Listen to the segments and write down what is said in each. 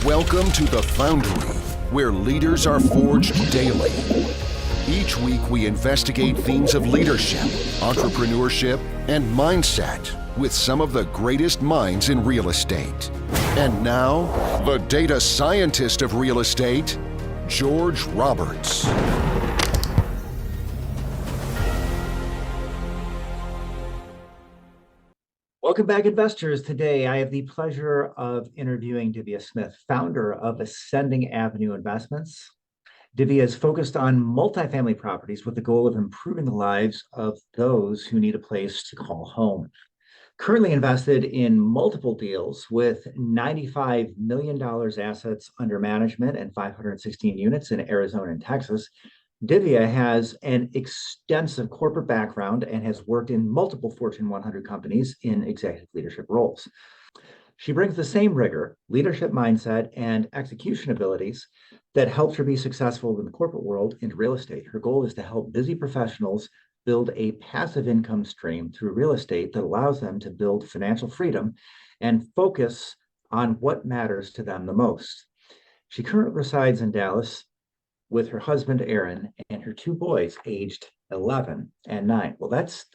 Welcome to The Foundry, where leaders are forged daily. Each week we investigate themes of leadership, entrepreneurship, and mindset with some of the greatest minds in real estate. And now, the data scientist of real estate, George Roberts. Welcome back, investors. Today, I have the pleasure of interviewing Divya Smith, founder of Ascending Avenue Investments. Divya is focused on multifamily properties with the goal of improving the lives of those who need a place to call home. Currently invested in multiple deals with $95 million assets under management and 516 units in Arizona and Texas, Divya has an extensive corporate background and has worked in multiple Fortune 100 companies in executive leadership roles. She brings the same rigor, leadership mindset, and execution abilities that helped her be successful in the corporate world into real estate. Her goal is to help busy professionals build a passive income stream through real estate that allows them to build financial freedom and focus on what matters to them the most. She currently resides in Dallas with her husband, Aaron, and her two boys, aged 11 and 9. Well, that's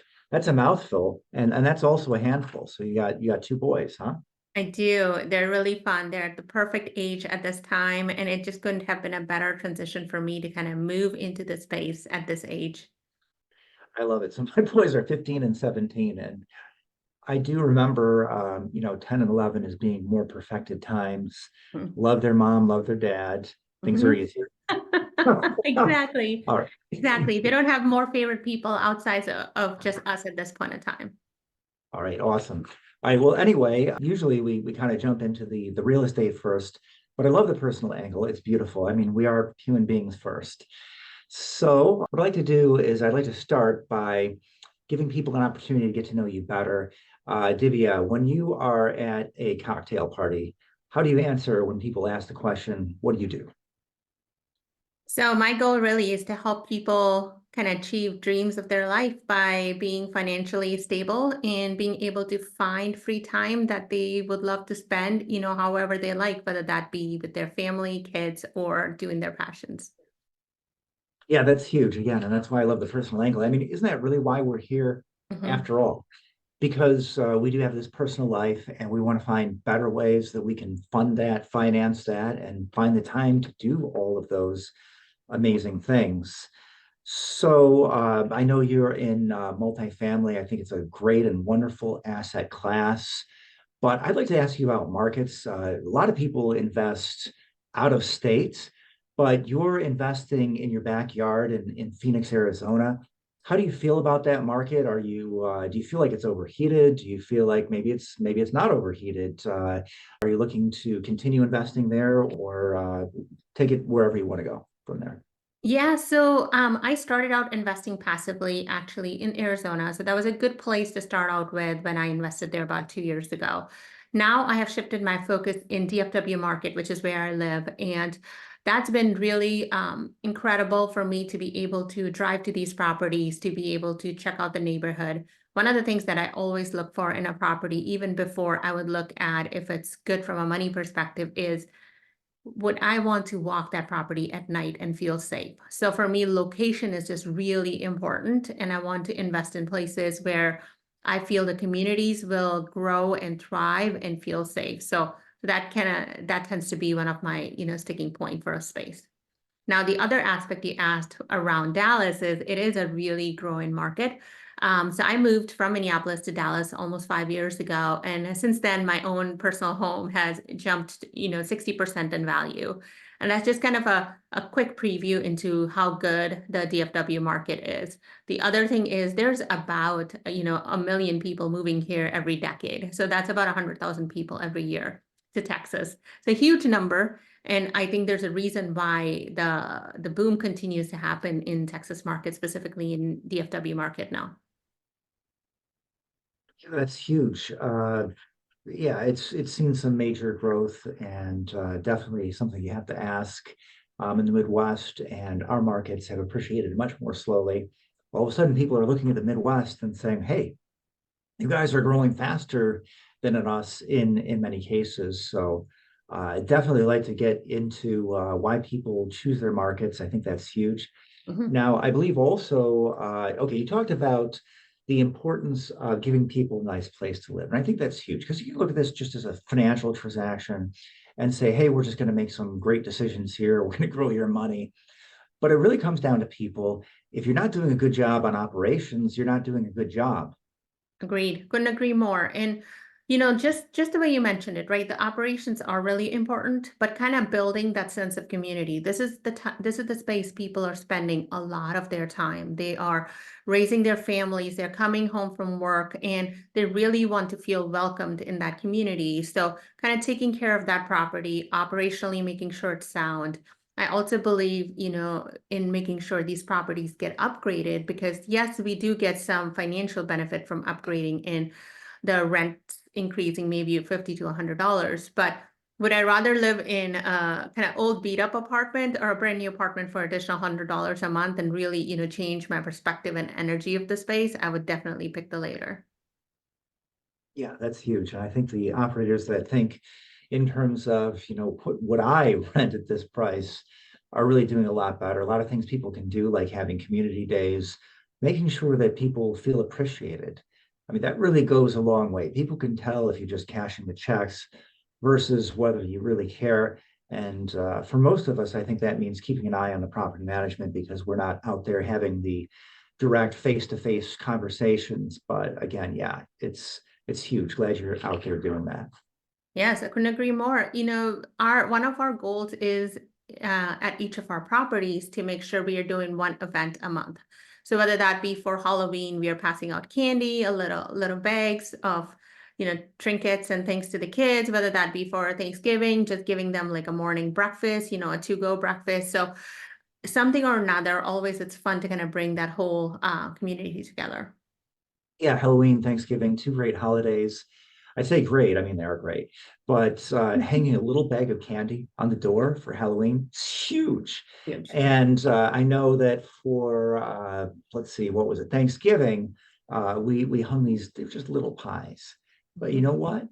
a mouthful, and that's also a handful. So you got two boys, huh? I do. They're really fun. They're at the perfect age at this time, and it just couldn't have been a better transition for me to kind of move into the space at this age. I love it. So my boys are 15 and 17, and I do remember, 10 and 11 as being more perfected times. Love their mom, love their dad. Things are easier. Exactly. All right. Exactly. They don't have more favorite people outside of just us at this point in time. All right. Awesome. All right. Well, anyway, usually we kind of jump into the real estate first, but I love the personal angle. It's beautiful. I mean, we are human beings first. So what I'd like to do is I'd like to start by giving people an opportunity to get to know you better. Divya, when you are at a cocktail party, how do you answer when people ask the question, what do you do? So my goal really is to help people kind of achieve dreams of their life by being financially stable and being able to find free time that they would love to spend, however they like, whether that be with their family, kids, or doing their passions. Yeah, that's huge again, and that's why I love the personal angle. I mean, isn't that really why we're here after all? Because we do have this personal life and we want to find better ways that we can fund that, finance that, and find the time to do all of those amazing things. So I know you're in multifamily. I think it's a great and wonderful asset class, but I'd like to ask you about markets. A lot of people invest out of state, but you're investing in your backyard in Phoenix, Arizona. How do you feel about that market? Are you do you feel like it's overheated? Do you feel like maybe it's not overheated? Are you looking to continue investing there or take it wherever you want to go from there? Yeah, so I started out investing passively actually in Arizona. So that was a good place to start out with when I invested there about 2 years ago. Now I have shifted my focus in DFW market, which is where I live. And that's been really incredible for me to be able to drive to these properties, to be able to check out the neighborhood. One of the things that I always look for in a property, even before I would look at if it's good from a money perspective, is would I want to walk that property at night and feel safe? So for me, location is just really important. And I want to invest in places where I feel the communities will grow and thrive and feel safe. So that tends to be one of my, sticking point for a space. Now, the other aspect you asked around Dallas is it is a really growing market. So I moved from Minneapolis to Dallas almost 5 years ago. And since then, my own personal home has jumped, 60% in value. And that's just kind of a quick preview into how good the DFW market is. The other thing is there's about, 1 million people moving here every decade. So that's about 100,000 people every year to Texas. It's a huge number. And I think there's a reason why the boom continues to happen in Texas market, specifically in DFW market now. Yeah, that's huge. Yeah, it's seen some major growth and definitely something you have to ask in the Midwest, and our markets have appreciated much more slowly. All of a sudden, people are looking at the Midwest and saying, "Hey, you guys are growing faster than us in many cases." So Definitely like to get into why people choose their markets. I think that's huge. Now, I believe also, okay, you talked about the importance of giving people a nice place to live. And I think that's huge because you can look at this just as a financial transaction and say, hey, we're just going to make some great decisions here. We're going to grow your money. But it really comes down to people. If you're not doing a good job on operations, you're not doing a good job. Agreed. Couldn't agree more. And just the way you mentioned it, right? The operations are really important, but kind of building that sense of community. This is the space people are spending a lot of their time. They are raising their families, they're coming home from work, and they really want to feel welcomed in that community. So kind of taking care of that property, operationally making sure it's sound. I also believe, in making sure these properties get upgraded because yes, we do get some financial benefit from upgrading in the rent increasing maybe $50 to $100. But would I rather live in a kind of old beat up apartment or a brand new apartment for additional $100 a month and really, change my perspective and energy of the space? I would definitely pick the later. Yeah, that's huge. And I think the operators that think in terms of, would I rent at this price are really doing a lot better. A lot of things people can do, like having community days, making sure that people feel appreciated. I mean, that really goes a long way. People can tell if you're just cashing the checks versus whether you really care. And for most of us, I think that means keeping an eye on the property management because we're not out there having the direct face-to-face conversations. But again, yeah, it's huge. Glad you're out there doing that. Yes, I couldn't agree more. One of our goals is at each of our properties to make sure we are doing one event a month. So whether that be for Halloween, we are passing out candy, a little bags of, trinkets and things to the kids, whether that be for Thanksgiving, just giving them like a morning breakfast, a to-go breakfast. So something or another, always it's fun to kind of bring that whole community together. Yeah, Halloween, Thanksgiving, two great holidays. I say great, I mean they are great, but hanging a little bag of candy on the door for Halloween is huge. Huge. And I know that for let's see, what was it, Thanksgiving, we hung these, they're just little pies. But you know what?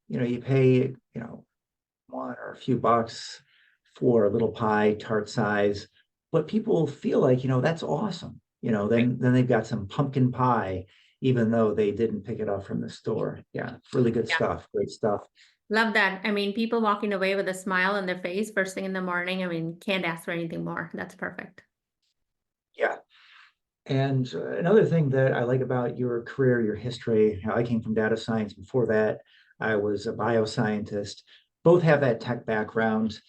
You pay, one or a few bucks for a little pie, tart size, but people feel like, that's awesome. Then they've got some pumpkin pie even though they didn't pick it up from the store. Yeah, really good stuff. Great stuff. Love that. I mean, people walking away with a smile on their face first thing in the morning. I mean, can't ask for anything more. That's perfect. Yeah. And another thing that I like about your career, your history, I came from data science. Before that, I was a bioscientist. Both have that tech background.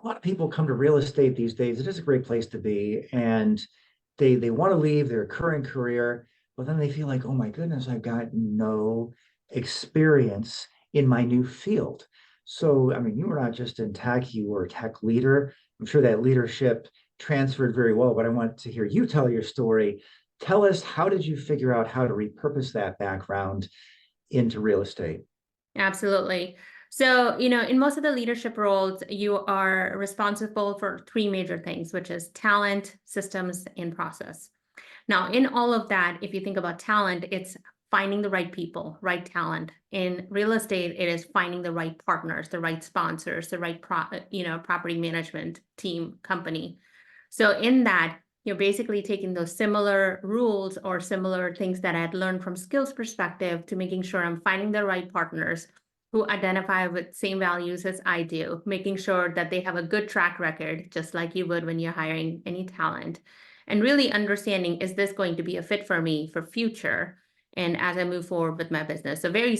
A lot of people come to real estate these days. It is a great place to be. And they want to leave their current career, but then they feel like, oh my goodness, I've got no experience in my new field. So, I mean, you were not just in tech, you were a tech leader. I'm sure that leadership transferred very well, but I want to hear you tell your story. Tell us, how did you figure out how to repurpose that background into real estate? Absolutely. So, in most of the leadership roles, you are responsible for three major things, which is talent, systems, and process. Now, in all of that, if you think about talent, it's finding the right people, right talent. In real estate, it is finding the right partners, the right sponsors, the right property management team, company. So in that, you're basically taking those similar rules or similar things that I had learned from skills perspective to making sure I'm finding the right partners who identify with same values as I do, making sure that they have a good track record, just like you would when you're hiring any talent, and really understanding, is this going to be a fit for me for future and as I move forward with my business? So very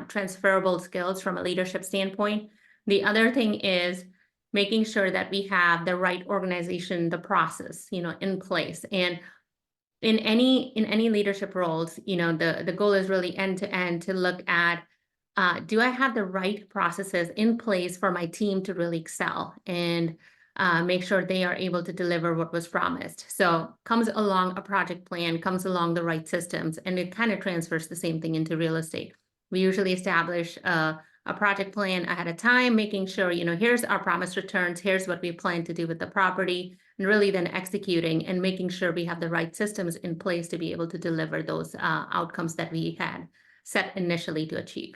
transferable skills from a leadership standpoint. The other thing is making sure that we have the right organization, the process, in place. And in any leadership roles, the goal is really end to end to look at, do I have the right processes in place for my team to really excel and make sure they are able to deliver what was promised? So comes along a project plan, comes along the right systems, and it kind of transfers the same thing into real estate. We usually establish a project plan ahead of time, making sure, here's our promised returns, here's what we plan to do with the property, and really then executing and making sure we have the right systems in place to be able to deliver those outcomes that we had set initially to achieve.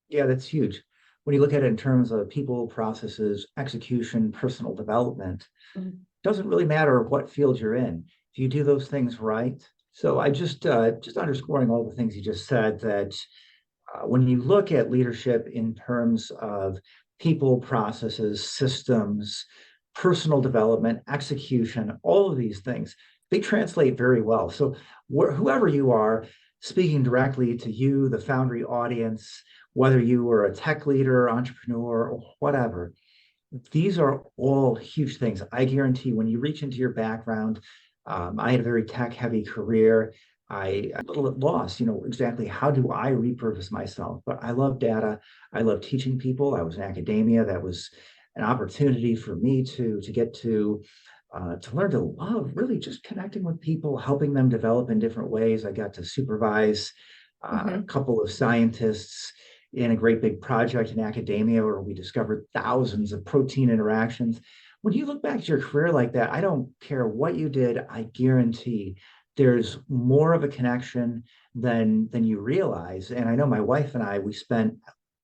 Yeah, that's huge. when you look at it in terms of people, processes, execution, personal development, doesn't really matter what field you're in. If you do those things right. So I just underscoring all the things you just said, that when you look at leadership in terms of people, processes, systems, personal development, execution, all of these things, they translate very well. So whoever you are, speaking directly to you, the Foundry audience, whether you were a tech leader, entrepreneur, or whatever, these are all huge things. I guarantee when you reach into your background, I had a very tech-heavy career. I'm a little lost, exactly how do I repurpose myself? But I love data. I love teaching people. I was in academia. That was an opportunity for me to get to learn to love really just connecting with people, helping them develop in different ways. I got to supervise a couple of scientists in a great big project in academia where we discovered thousands of protein interactions. When you look back at your career like that, I don't care what you did, I guarantee there's more of a connection than you realize. And I know my wife and I, we spent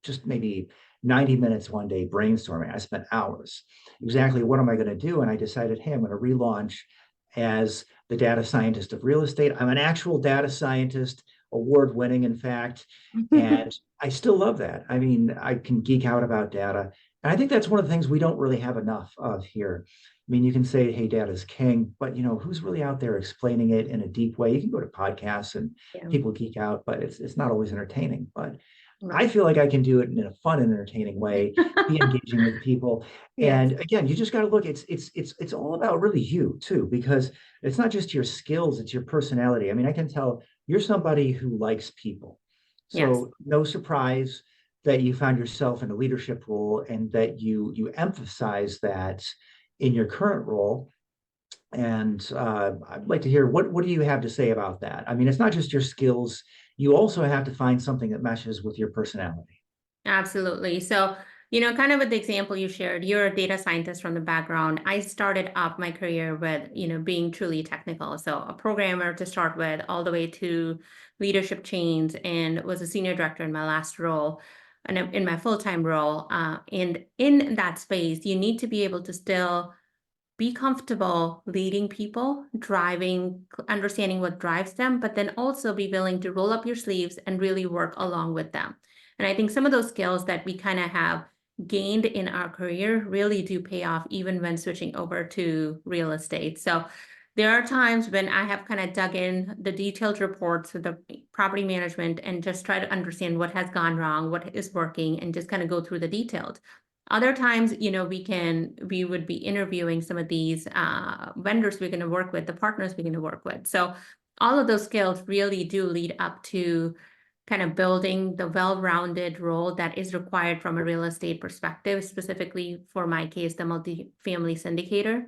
just maybe 90 minutes one day brainstorming. I spent hours. Exactly what am I going to do? And I decided, hey, I'm going to relaunch as the data scientist of real estate. I'm an actual data scientist, award-winning, in fact, and I still love that. I mean, I can geek out about data. And I think that's one of the things we don't really have enough of here. I mean, you can say, hey, data is king, but who's really out there explaining it in a deep way? You can go to podcasts and people geek out, but it's not always entertaining. But I feel like I can do it in a fun and entertaining way, be engaging with people. And again, you just got to look, it's all about really you too, because it's not just your skills, it's your personality. I mean, I can tell you're somebody who likes people. So no surprise that you found yourself in a leadership role and that you emphasize that in your current role. And I'd like to hear what do you have to say about that? I mean, it's not just your skills. You also have to find something that meshes with your personality. Absolutely. So, kind of with the example you shared, you're a data scientist from the background. I started up my career with, being truly technical. So a programmer to start with, all the way to leadership chains, and was a senior director in my last role and in my full-time role. And in that space, you need to be able to still be comfortable leading people, understanding what drives them, but then also be willing to roll up your sleeves and really work along with them. And I think some of those skills that we kind of have gained in our career really do pay off even when switching over to real estate. So there are times when I have kind of dug in the detailed reports with the property management and just try to understand what has gone wrong, what is working, and just kind of go through the details. Other times, we would be interviewing some of these vendors we're going to work with, the partners we're going to work with. So all of those skills really do lead up to kind of building the well-rounded role that is required from a real estate perspective, specifically for my case, the multifamily syndicator.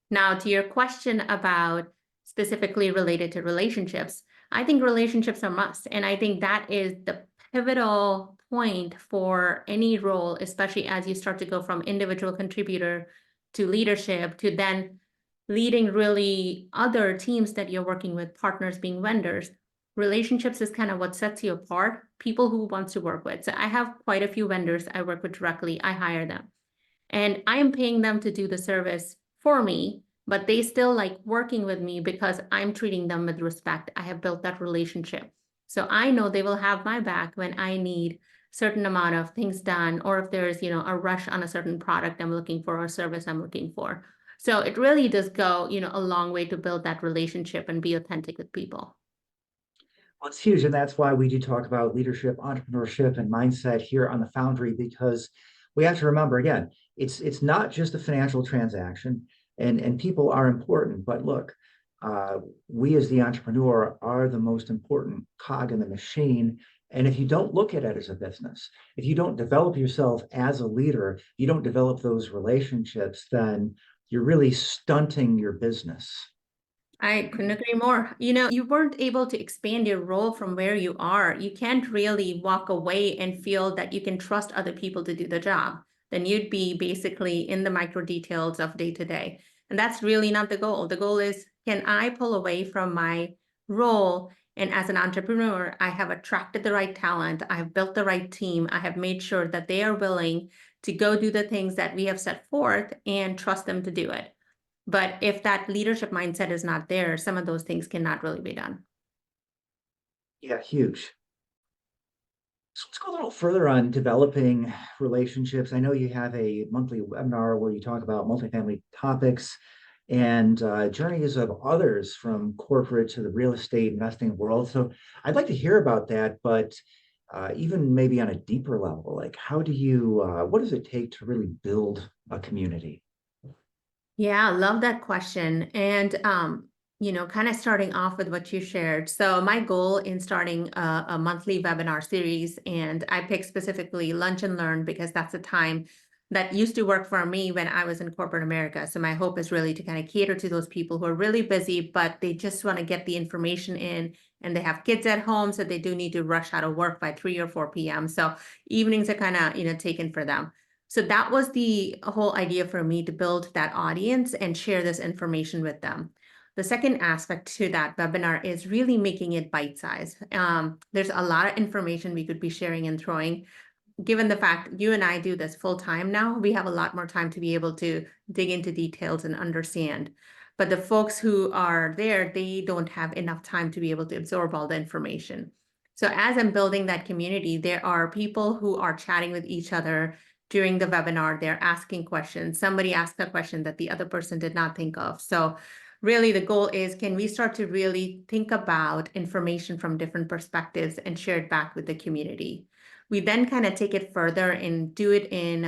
Now, to your question about specifically related to relationships, I think relationships are must. And I think that is the pivotal point for any role, especially as you start to go from individual contributor to leadership to then leading really other teams that you're working with, partners being vendors. Relationships is kind of what sets you apart, people who want to work with. So I have quite a few vendors I work with directly. I hire them and I am paying them to do the service for me, but they still like working with me because I'm treating them with respect. I have built that relationship. So I know they will have my back when I need certain amount of things done, or if there's, a rush on a certain product I'm looking for or service I'm looking for. So it really does go, a long way to build that relationship and be authentic with people. Well, it's huge. And that's why we do talk about leadership, entrepreneurship, and mindset here on the Foundry, because we have to remember, again, it's not just a financial transaction, and people are important. But look, we as the entrepreneur are the most important cog in the machine. And if you don't look at it as a business, if you don't develop yourself as a leader, you don't develop those relationships, then you're really stunting your business. I couldn't agree more. You weren't able to expand your role from where you are. You can't really walk away and feel that you can trust other people to do the job. Then you'd be basically in the micro details of day to day. And that's really not the goal. The goal is, can I pull away from my role And as an entrepreneur, I have attracted the right talent. I have built the right team. I have made sure that they are willing to go do the things that we have set forth and trust them to do it. But if that leadership mindset is not there, some of those things cannot really be done. Yeah, huge. So let's go a little further on developing relationships. I know you have a monthly webinar where you talk about multifamily topics and journeys of others from corporate to the real estate investing world. So I'd like to hear about that, but even maybe on a deeper level, like how do you, what does it take to really build a community? Yeah, I love that question. And kind of starting off with what you shared. So my goal in starting a monthly webinar series, and I picked specifically Lunch and Learn because that's a time that used to work for me when I was in corporate America. So my hope is really to kind of cater to those people who are really busy, but they just want to get the information in, and they have kids at home, so they do need to rush out of work by 3 or 4 p.m. So evenings are kind of, taken for them. So that was the whole idea for me, to build that audience and share this information with them. The second aspect to that webinar is really making it bite-sized. There's a lot of information we could be sharing and throwing. Given the fact you and I do this full time now, we have a lot more time to be able to dig into details and understand. But the folks who are there, they don't have enough time to be able to absorb all the information. So as I'm building that community, there are people who are chatting with each other during the webinar. They're asking questions. Somebody asked a question that the other person did not think of. So really the goal is, can we start to really think about information from different perspectives and share it back with the community? We then kind of take it further and do it in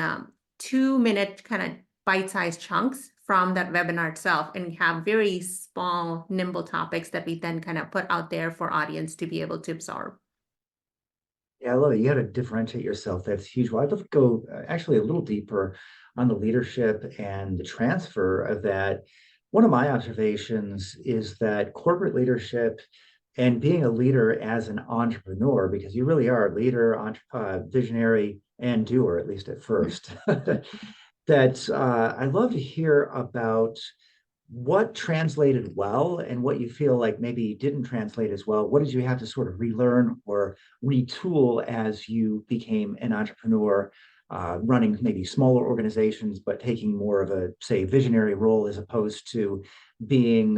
2-minute kind of bite-sized chunks from that webinar itself, and have very small, nimble topics that we then kind of put out there for audience to be able to absorb. Yeah, I love it. You got to differentiate yourself. That's huge. Well, I'd love to go actually a little deeper on the leadership and the transfer of that. One of my observations is that corporate leadership and being a leader as an entrepreneur, because you really are a leader, visionary, and doer, at least at first, that I'd love to hear about what translated well and what you feel like maybe didn't translate as well. What did you have to sort of relearn or retool as you became an entrepreneur, running maybe smaller organizations, but taking more of a, say, visionary role as opposed to being,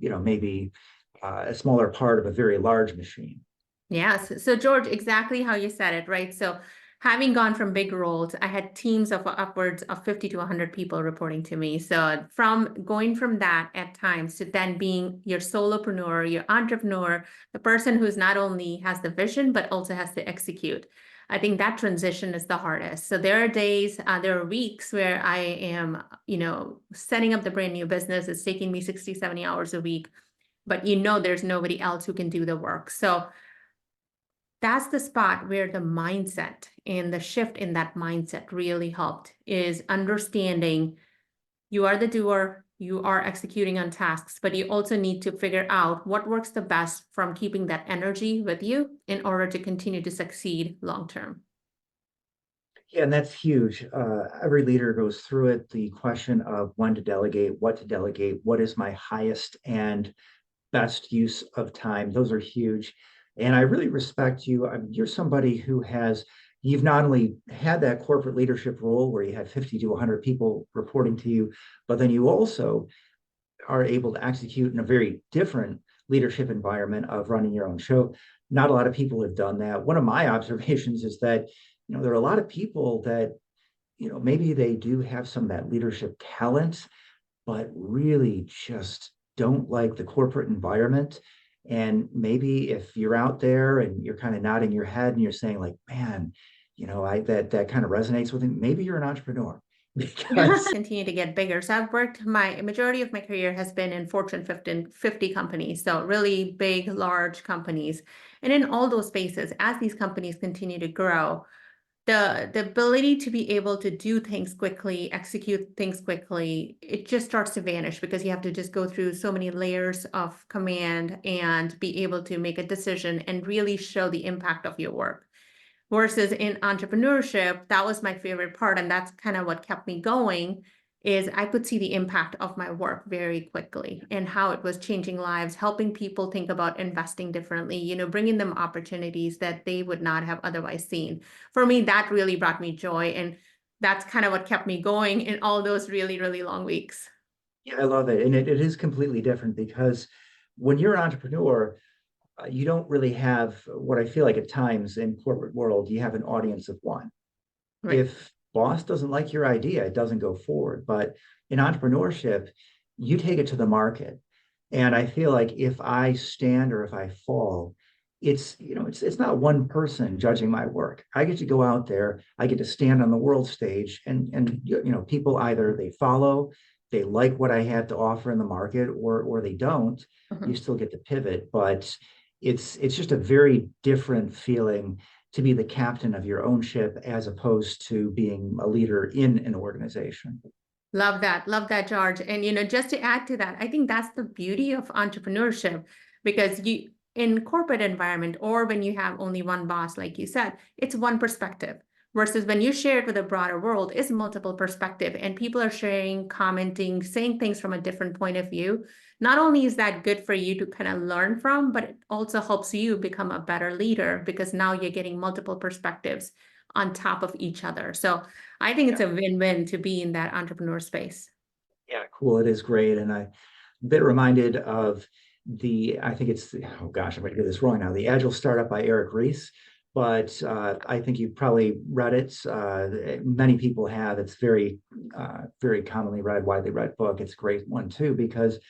maybe a smaller part of a very large machine? Yes. So George, exactly how you said it, right? So having gone from big roles, I had teams of upwards of 50 to 100 people reporting to me. So from going from that at times to then being your solopreneur, your entrepreneur, the person who's not only has the vision, but also has to execute. I think that transition is the hardest. So there are days, there are weeks where I am, setting up the brand new business. It's taking me 60, 70 hours a week, but there's nobody else who can do the work. So that's the spot where the mindset and the shift in that mindset really helped, is understanding you are the doer, you are executing on tasks, but you also need to figure out what works the best from keeping that energy with you in order to continue to succeed long-term. Yeah, and that's huge. Every leader goes through it. The question of when to delegate, what is my highest and best use of time. Those are huge. And I really respect you. I mean, you're somebody you've not only had that corporate leadership role where you had 50 to 100 people reporting to you, but then you also are able to execute in a very different leadership environment of running your own show. Not a lot of people have done that. One of my observations is that, there are a lot of people that, maybe they do have some of that leadership talent, but really just don't like the corporate environment. And maybe if you're out there and you're kind of nodding your head and you're saying like, man, that kind of resonates with me, maybe you're an entrepreneur. Because Continue to get bigger. So I've worked, my majority of my career has been in Fortune 50 companies. So really big, large companies. And in all those spaces, as these companies continue to grow, the ability to be able to do things quickly, execute things quickly, it just starts to vanish, because you have to just go through so many layers of command and be able to make a decision and really show the impact of your work. Versus in entrepreneurship, that was my favorite part, and that's kind of what kept me going, is I could see the impact of my work very quickly and how it was changing lives, helping people think about investing differently, you know, bringing them opportunities that they would not have otherwise seen. For me, that really brought me joy. And that's kind of what kept me going in all those really, really long weeks. Yeah, I love it. And it is completely different because when you're an entrepreneur, you don't really have what I feel like at times in corporate world, you have an audience of one. Right. If boss doesn't like your idea, it doesn't go forward. But in entrepreneurship, you take it to the market. And I feel like if I stand or if I fall, it's not one person judging my work. I get to go out there, I get to stand on the world stage, and people either they follow, they like what I have to offer in the market, or they don't. You still get to pivot, but it's just a very different feeling to be the captain of your own ship as opposed to being a leader in an organization. Love that. Love that, George. And, you know, just to add to that, I think that's the beauty of entrepreneurship because you, in corporate environment, or when you have only one boss, like you said, it's one perspective versus when you share it with a broader world, it's multiple perspective and people are sharing, commenting, saying things from a different point of view. Not only is that good for you to kind of learn from, but it also helps you become a better leader because now you're getting multiple perspectives on top of each other. So I think it's a win-win to be in that entrepreneur space. Yeah, cool. It is great. And I'm a bit reminded of I think it's, oh gosh, I'm going to get this wrong now, The Agile Startup by Eric Ries. But I think you've probably read it. Many people have. It's very commonly read, widely read book. It's a great one too, because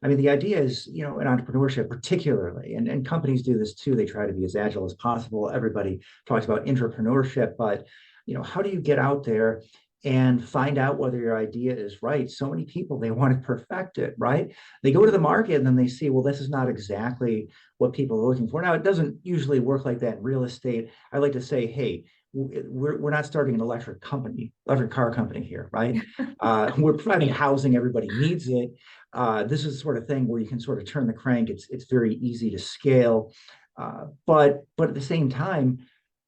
I mean, the idea is, in entrepreneurship particularly, and companies do this too, they try to be as agile as possible. Everybody talks about entrepreneurship, but, how do you get out there and find out whether your idea is right? So many people, they want to perfect it, right? They go to the market and then they see, well, this is not exactly what people are looking for. Now, it doesn't usually work like that in real estate. I like to say, hey, we're not starting an electric car company here, right? We're providing housing, everybody needs it. This is the sort of thing where you can sort of turn the crank. It's very easy to scale. But at the same time,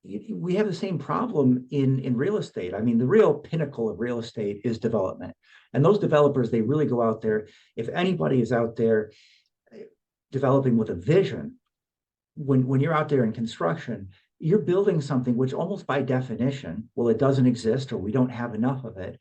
we have the same problem in real estate. I mean, the real pinnacle of real estate is development. And those developers, they really go out there. If anybody is out there developing with a vision, when you're out there in construction, you're building something which almost by definition, well, it doesn't exist or we don't have enough of it.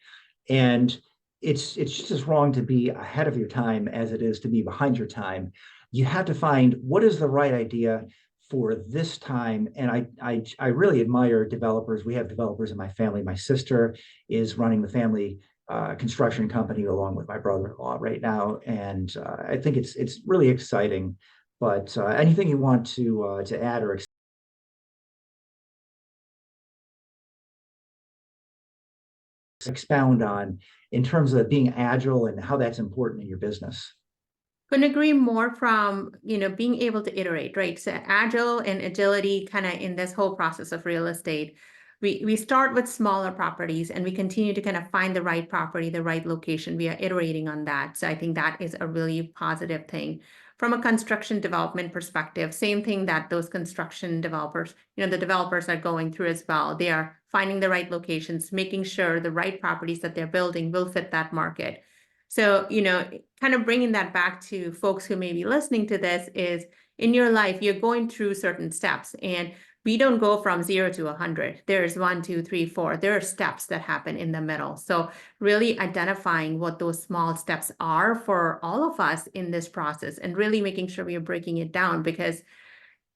And it's just as wrong to be ahead of your time as it is to be behind your time. You have to find what is the right idea for this time. And I really admire developers. We have developers in my family. My sister is running the family construction company along with my brother-in-law right now. And I think it's really exciting. But anything you want to add or expound on in terms of being agile and how that's important in your business? Couldn't agree more from, being able to iterate, right? So agile and agility kind of in this whole process of real estate. We start with smaller properties and we continue to kind of find the right property, the right location. We are iterating on that. So I think that is a really positive thing. From a construction development perspective, same thing that those construction developers, the developers are going through as well. They are finding the right locations, making sure the right properties that they're building will fit that market. So, kind of bringing that back to folks who may be listening to this is in your life, you're going through certain steps and we don't go from 0 to 100. There's 1, 2, 3, 4. There are steps that happen in the middle. So really identifying what those small steps are for all of us in this process and really making sure we are breaking it down because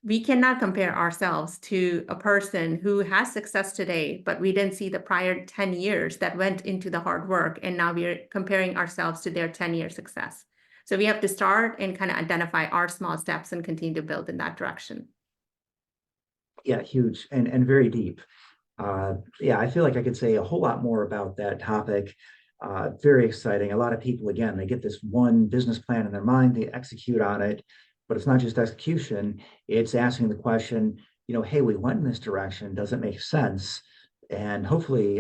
we cannot compare ourselves to a person who has success today, but we didn't see the prior 10 years that went into the hard work. And now we're comparing ourselves to their 10-year success. So we have to start and kind of identify our small steps and continue to build in that direction. Yeah, huge and very deep. Yeah, I feel like I could say a whole lot more about that topic. Very exciting. A lot of people, again, they get this one business plan in their mind, they execute on it, but it's not just execution. It's asking the question, hey, we went in this direction. Does it make sense? And hopefully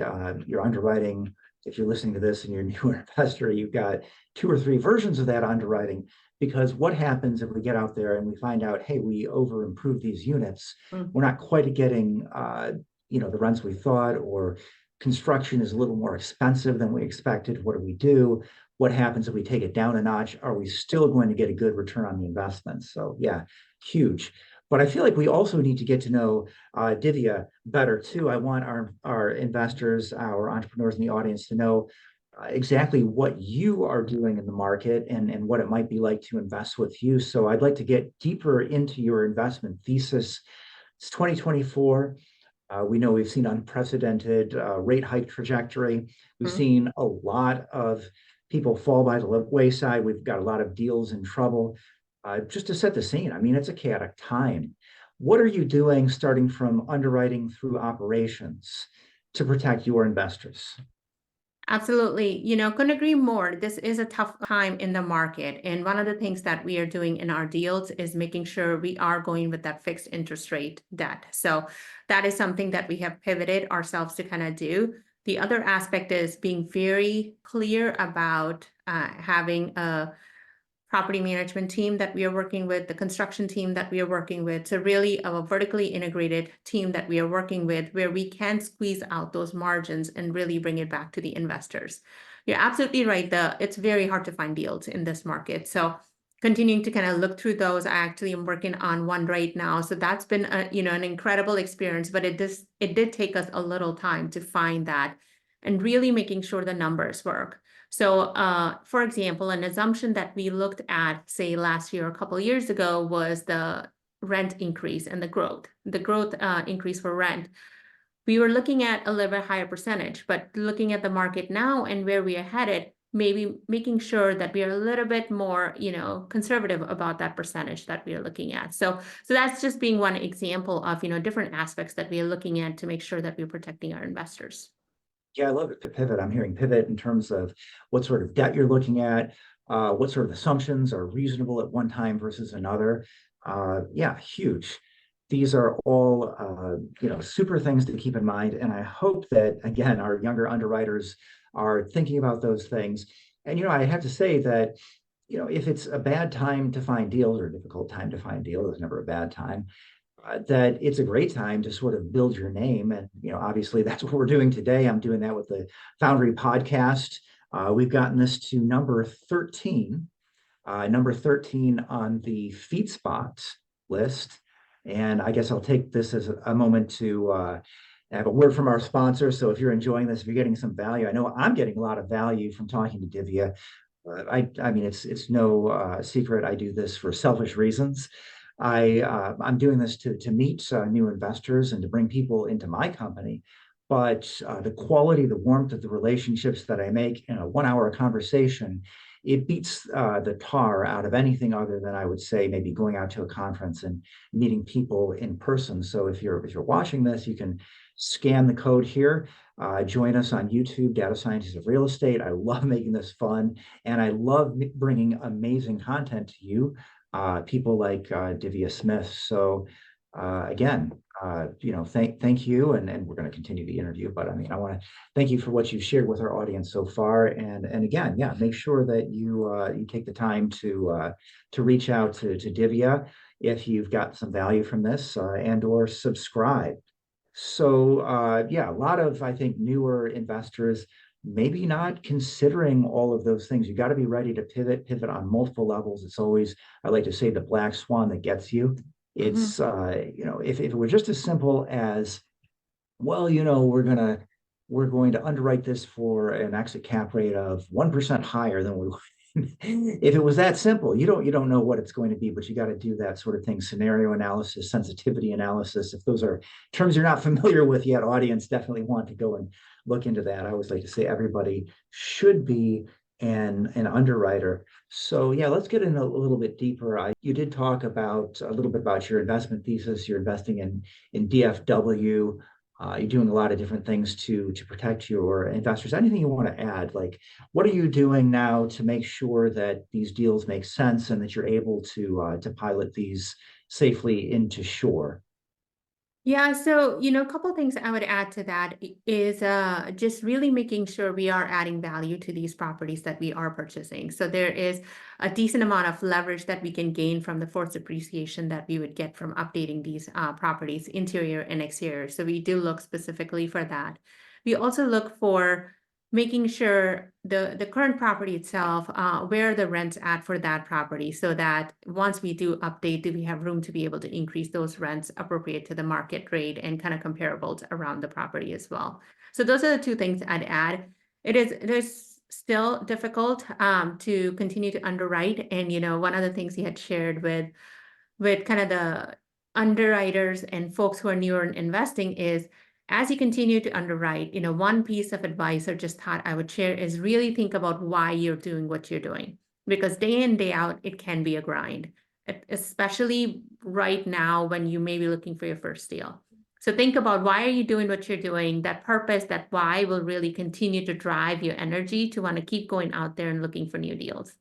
your underwriting, if you're listening to this and you're a newer investor, you've got 2 or 3 versions of that underwriting. Because what happens if we get out there and we find out, hey, we over improve these units, we're not quite getting, the rents we thought, or construction is a little more expensive than we expected. What do we do? What happens if we take it down a notch? Are we still going to get a good return on the investment? So yeah, huge. But I feel like we also need to get to know Divya better too. I want our investors, our entrepreneurs in the audience to know exactly what you are doing in the market and what it might be like to invest with you. So I'd like to get deeper into your investment thesis. It's 2024. We know we've seen unprecedented rate hike trajectory. We've seen a lot of people fall by the wayside. We've got a lot of deals in trouble. Just to set the scene, I mean, it's a chaotic time. What are you doing starting from underwriting through operations to protect your investors? Absolutely. Couldn't agree more. This is a tough time in the market. And one of the things that we are doing in our deals is making sure we are going with that fixed interest rate debt. So that is something that we have pivoted ourselves to kind of do. The other aspect is being very clear about having a property management team that we are working with, the construction team that we are working with. So really a vertically integrated team that we are working with where we can squeeze out those margins and really bring it back to the investors. You're absolutely right. It's very hard to find deals in this market. So continuing to kind of look through those. I actually am working on one right now. So that's been an incredible experience, but it did take us a little time to find that and really making sure the numbers work. So, for example, an assumption that we looked at, say, last year or a couple of years ago was the rent increase and the growth increase for rent. We were looking at a little bit higher percentage, but looking at the market now and where we are headed, maybe making sure that we are a little bit more, conservative about that percentage that we are looking at. So that's just being one example of, different aspects that we are looking at to make sure that we're protecting our investors. Yeah, I love it. Pivot. I'm hearing pivot in terms of what sort of debt you're looking at, what sort of assumptions are reasonable at one time versus another. Yeah, huge. These are all, super things to keep in mind. And I hope that, again, our younger underwriters are thinking about those things. And, I have to say that, if it's a bad time to find deals or a difficult time to find deals, it's never a bad time. That it's a great time to sort of build your name. And, obviously that's what we're doing today. I'm doing that with the Foundry podcast. We've gotten this to number 13 on the FeedSpot list. And I guess I'll take this as a moment to have a word from our sponsor. So if you're enjoying this, if you're getting some value, I know I'm getting a lot of value from talking to Divya. I mean, it's no secret. I do this for selfish reasons. I'm doing this to meet new investors and to bring people into my company. But the quality, the warmth of the relationships that I make in a 1 hour conversation, it beats the tar out of anything other than, I would say, maybe going out to a conference and meeting people in person. So if you're watching this, you can scan the code here. Join us on YouTube, Data Scientists of Real Estate. I love making this fun, and I love bringing amazing content to you. People like Divya Smith. So again, thank you, and we're going to continue the interview. But I mean, I want to thank you for what you've shared with our audience so far. And again, yeah, make sure that you take the time to reach out to Divya if you've got some value from this, and/or subscribe. So yeah, a lot of, I think, newer investors maybe not considering all of those things. You got to be ready to pivot on multiple levels. It's always, I like to say, the black swan that gets you. It's, if it were just as simple as, well, we're going to underwrite this for an exit cap rate of 1% higher than we if it was that simple, you don't know what it's going to be, but you got to do that sort of thing. Scenario analysis, sensitivity analysis. If those are terms you're not familiar with yet, audience definitely want to go and look into that. I always like to say everybody should be an underwriter. So yeah, let's get in a little bit deeper. You did talk about a little bit about your investment thesis. You're investing in DFW. You're doing a lot of different things to protect your investors. Anything you want to add? Like, what are you doing now to make sure that these deals make sense and that you're able to pilot these safely into shore? Yeah, so, a couple of things I would add to that is just really making sure we are adding value to these properties that we are purchasing. So there is a decent amount of leverage that we can gain from the forced appreciation that we would get from updating these properties, interior and exterior. So we do look specifically for that. We also look for making sure the current property itself, where the rent's at for that property, so that once we do update, do we have room to be able to increase those rents appropriate to the market rate and kind of comparables around the property as well. So those are the two things I'd add. It is still difficult to continue to underwrite. And, one of the things he had shared with kind of the underwriters and folks who are newer in investing is, as you continue to underwrite, one piece of advice or just thought I would share is really think about why you're doing what you're doing. Because day in, day out, it can be a grind, especially right now when you may be looking for your first deal. So think about, why are you doing what you're doing? That purpose, that why will really continue to drive your energy to want to keep going out there and looking for new deals.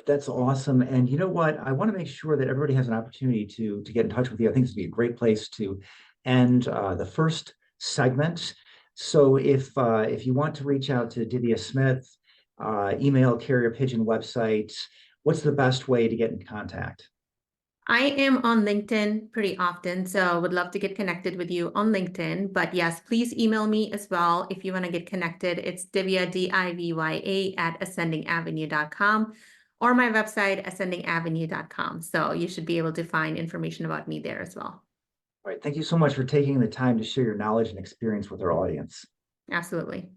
That's awesome. And you know what? I want to make sure that everybody has an opportunity to get in touch with you. I think this would be a great place to end the first segment. So if you want to reach out to Divya Smith, email, carrier pigeon, website, what's the best way to get in contact? I am on LinkedIn pretty often, so would love to get connected with you on LinkedIn. But yes, please email me as well if you want to get connected. It's Divya, DIVYA, @ascendingavenue.com, or my website, ascendingavenue.com. So you should be able to find information about me there as well. All right. Thank you so much for taking the time to share your knowledge and experience with our audience. Absolutely.